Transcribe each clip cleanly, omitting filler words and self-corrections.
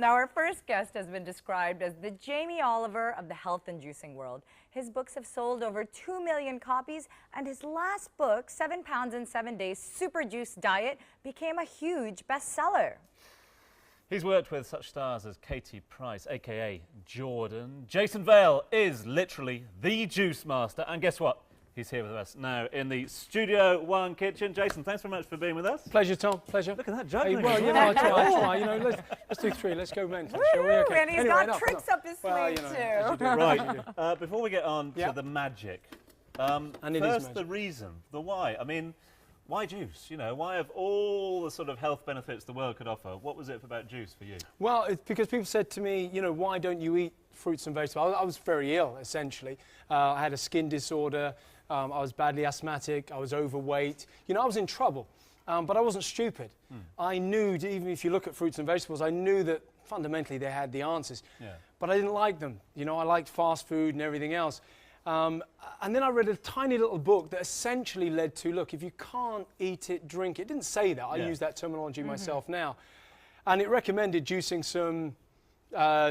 Now, our first guest has been described as the Jamie Oliver of the health and juicing world. His books have sold over 2 million copies, and his last book, 7 Pounds in 7 Days Super Juice Diet, became a huge bestseller. He's worked with such stars as Katie Price, aka Jordan. Jason Vale is literally the juice master, and guess what? He's here with us now in the Studio One kitchen. Jason, thanks very much for being with us. Pleasure, Tom. Pleasure. Look at that juggling. Hey, well, you know, I try. You know, let's do 3. Let's go mental, shall we? Okay. And he's anyway, got tricks up his sleeve, too. Right. Before we get on to the magic, and first the reason, the why. I mean, why juice? You know, why of all the sort of health benefits the world could offer, what was it about juice for you? Well, it's because people said to me, you know, why don't you eat fruits and vegetables? I was very ill, essentially. I had a skin disorder. I was badly asthmatic. I was overweight. You know, I was in trouble, but I wasn't stupid. I knew, even if you look at fruits and vegetables, I knew that fundamentally they had the answers. Yeah. But I didn't like them. You know, I liked fast food and everything else. And then I read a tiny little book that essentially led to, look, if you can't eat it, drink it. It didn't say that. I use that terminology myself now. And it recommended juicing some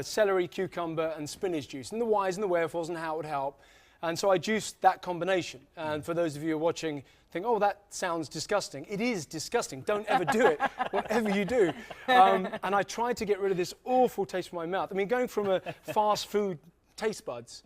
celery, cucumber, and spinach juice, and the whys and the wherefores and how it would help. And so I juiced that combination. And for those of you who are watching, think, oh, that sounds disgusting. It is disgusting. Don't ever do it, whatever you do. And I tried to get rid of this awful taste from my mouth. I mean, going from a fast food taste buds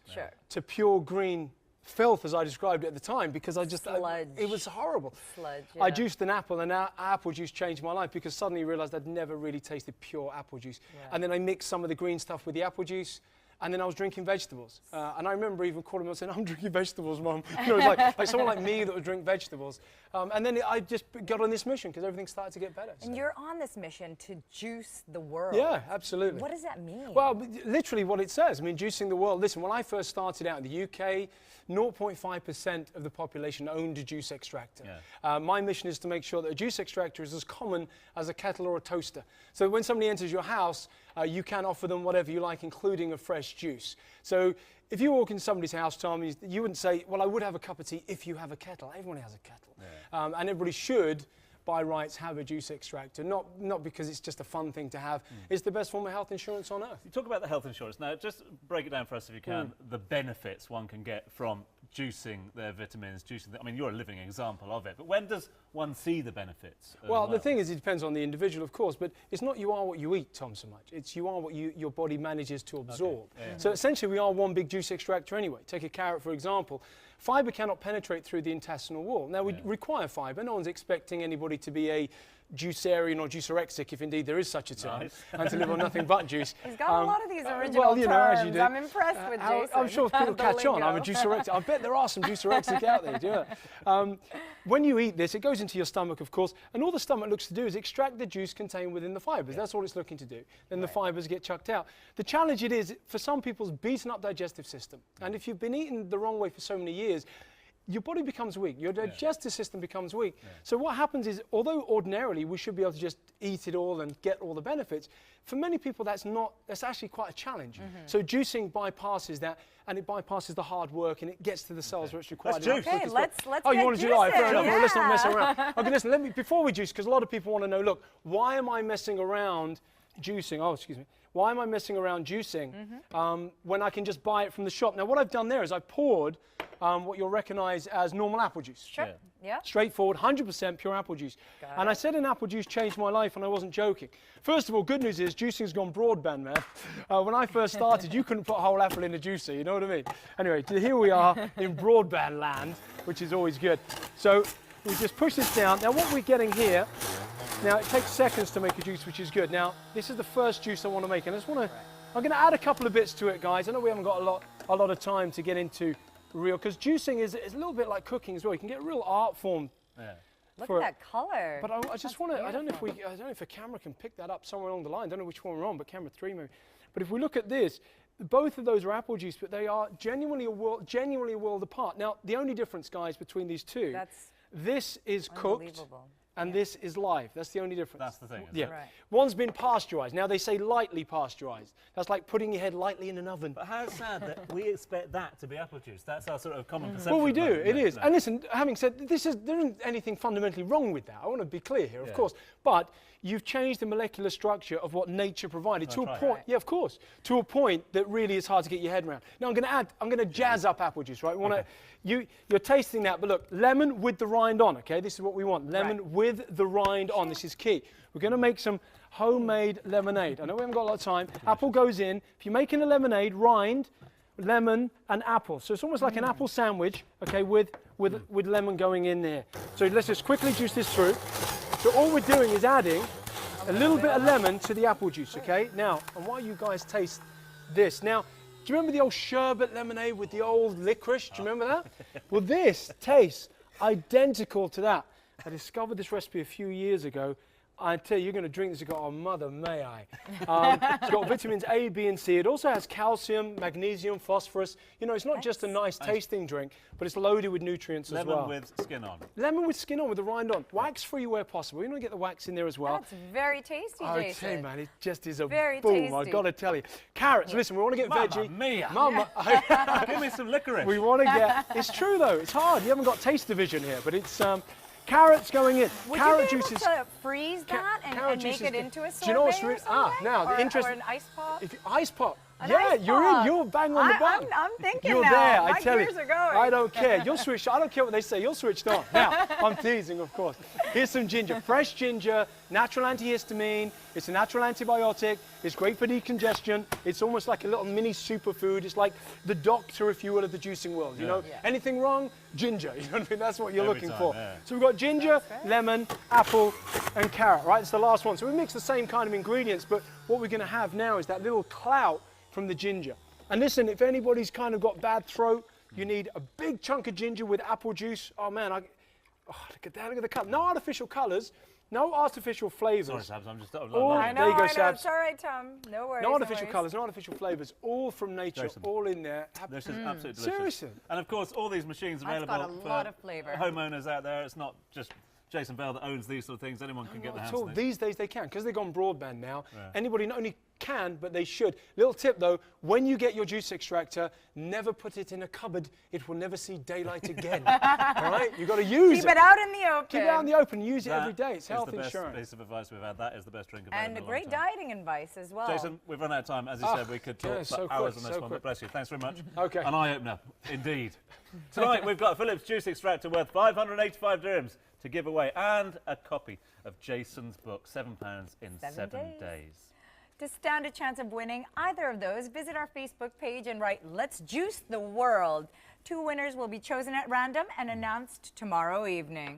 to pure green filth, as I described it at the time, because I just, it was horrible. Sludge, I juiced an apple, and now apple juice changed my life because suddenly I realized I'd never really tasted pure apple juice. And then I mixed some of the green stuff with the apple juice. And then I was drinking vegetables. And I remember even calling myself saying, I'm drinking vegetables, Mum. You know, it was like someone like me that would drink vegetables. And then I just got on this mission because everything started to get better. And you're on this mission to juice the world. Yeah, absolutely. What does that mean? Well, literally what it says. I mean, juicing the world. Listen, when I first started out in the UK, 0.5% of the population owned a juice extractor. My mission is to make sure that a juice extractor is as common as a kettle or a toaster. So when somebody enters your house, you can offer them whatever you like, including a fresh juice. So if you walk in somebody's house, Tom, you wouldn't say, well, I would have a cup of tea if you have a kettle. Everybody has a kettle. And everybody should, by rights, have a juice extractor, not because it's just a fun thing to have. It's the best form of health insurance on earth. You talk about the health insurance. Now, just break it down for us if you can, the benefits one can get from juicing their vitamins, I mean, you're a living example of it, but when does one see the benefits? Well, the thing is, it depends on the individual, of course, but it's not you are what you eat, Tom, so much. It's you are what your body manages to absorb. So essentially, we are one big juice extractor anyway. Take a carrot, for example. Fibre cannot penetrate through the intestinal wall. Now, we require fibre. No one's expecting anybody to be a juicerian or juicerexic, if indeed there is such a term, and to live on nothing but juice. He's got a lot of these original terms. As you do. I'm impressed with Jason. I'm sure people catch on. I'm a juicerexic. I bet there are some juicerexic out there. When you eat this, it goes into your stomach, of course, and all the stomach looks to do is extract the juice contained within the fibres. That's all it's looking to do. Then the fibres get chucked out. The challenge it is, for some people's beaten up digestive system, and if you've been eating the wrong way for so many years, your body becomes weak, your digestive system becomes weak. So what happens is, although ordinarily we should be able to just eat it all and get all the benefits, for many people that's actually quite a challenge. So juicing bypasses that, and it bypasses the hard work, and it gets to the cells where it's required. Okay, let's oh, you want to do that? Fair enough. Well, let's not mess around. Okay, listen, before we juice, because a lot of people want to know, look, why am I messing around juicing? Oh, excuse me. Why am I messing around juicing when I can just buy it from the shop? Now, what I've done there is I've poured what you'll recognize as normal apple juice. Sure. Yeah. Straightforward, 100% pure apple juice. And I said an apple juice changed my life, and I wasn't joking. First of all, good news is juicing's gone broadband, man. When I first started, you couldn't put a whole apple in a juicer, you know what I mean? Anyway, here we are in broadband land, which is always good. So we just push this down. Now, what we're getting here, now it takes seconds to make a juice, which is good. Now, this is the first juice I want to make, and I just want to, I'm going to add a couple of bits to it, guys. I know we haven't got a lot of time to get into real, because juicing is a little bit like cooking as well. You can get a real art form. Look at that color. But I just want to, I don't know if a camera can pick that up somewhere along the line. I don't know which one we're on, but camera 3 maybe. But if we look at this, both of those are apple juice, but they are genuinely a world apart. Now, the only difference, guys, between these two, this is cooked, and this is live. That's the only difference. That's the thing. isn't Yeah. it? Right. One's been pasteurized. Now they say lightly pasteurized. That's like putting your head lightly in an oven. But how sad that we expect that to be apple juice. That's our sort of common perception. Well, we of do. it, It isn't is. No. And listen, having said there isn't anything fundamentally wrong with that. I want to be clear here, of Yeah. course. But you've changed the molecular structure of what nature provided to a right. point. Yeah, of course. To a point that really is hard to get your head around. Now I'm going to jazz up apple juice, right? You're tasting that, but look, lemon with the rind on. Okay, this is what we want. Lemon with the rind on. This is key. We're going to make some homemade lemonade. I know we haven't got a lot of time. Apple goes in. If you're making a lemonade, rind, lemon and apple. So it's almost like an apple sandwich, okay, with lemon going in there. So let's just quickly juice this through. So all we're doing is adding a little bit of lemon to the apple juice, okay? Now, and while you guys taste this, now, do you remember the old sherbet lemonade with the old licorice? Do you remember that? Well, this tastes identical to that. I discovered this recipe a few years ago. I tell you, you're going to drink this. You've got, oh, mother may I. It's got vitamins A, B, and C. It also has calcium, magnesium, phosphorus. You know, it's not just a nice tasting drink, but it's loaded with nutrients as well. Lemon with skin on. Lemon with skin on, with the rind on. Wax-free where possible. You want to get the wax in there as well. That's very tasty, I Jason. tell you, man, it just is a Very boom. I've tasty. got to tell you. Carrots, listen, we want to get Mamma veggie. mia. Mama, Give me some licorice. we want to get. It's true though. It's hard. You haven't got taste division here, but it's carrots going in. Would Carrot you be able juices. to freeze that carrot and make juices it can- into a sorbet Do you know what's or really? something? Now the Or interest. an ice pop? If you, ice pop. An Yeah, ice you're pop. in. You're bang on the button. I'm thinking You're now. there. My I tell you. gears are going. I don't care. You're switched. I don't care what they say. You're switched on. Now I'm teasing, of course. Here's some ginger. Fresh ginger. Natural antihistamine. It's a natural antibiotic. It's great for decongestion. It's almost like a little mini superfood. It's like the doctor, if you will, of the juicing world. You know, anything wrong? Ginger. You know what I mean? That's what you're Every looking time, for. yeah. So we've got ginger, lemon, apple, and carrot. Right? It's the last one. So we mix the same kind of ingredients, but what we're going to have now is that little clout from the ginger. And listen, if anybody's kind of got bad throat, you need a big chunk of ginger with apple juice. Oh man, look at that, look at the colour. No artificial colours, no artificial flavours. Sorry, Sabs, I'm just. Oh, I know, there you go, I know. Sabs. It's all right, Tom. No worries. No no artificial worries. colours, no artificial flavours, all from nature, Jason. all in there. This is absolutely delicious. Seriously? And of course, all these machines That's available got a for lot of flavour. homeowners out there. It's not just Jason Vale that owns these sort of things. Anyone can get their At hands all. on these. These days they can, because they've gone broadband now. Yeah. Anybody not only can, but they should. Little tip though, when you get your juice extractor, never put it in a cupboard. It will never see daylight again. All right? You've got to use Keep it out in the open. Keep it out in the open. Use it That every day. It's is health the best insurance. piece of advice we've had. That is the best drink available. And a in a great long time. dieting advice as well. Jason, we've run out of time. As you said, we could talk yeah, for so hours quick, on this so one, quick. but bless you. Thanks very much. Okay. An eye-opener, indeed. Tonight, we've got a Philips juice extractor worth 585 dirhams to give away and a copy of Jason's book, £7 in 7 days. To stand a chance of winning either of those, visit our Facebook page and write, "Let's Juice the World." 2 winners will be chosen at random and announced tomorrow evening.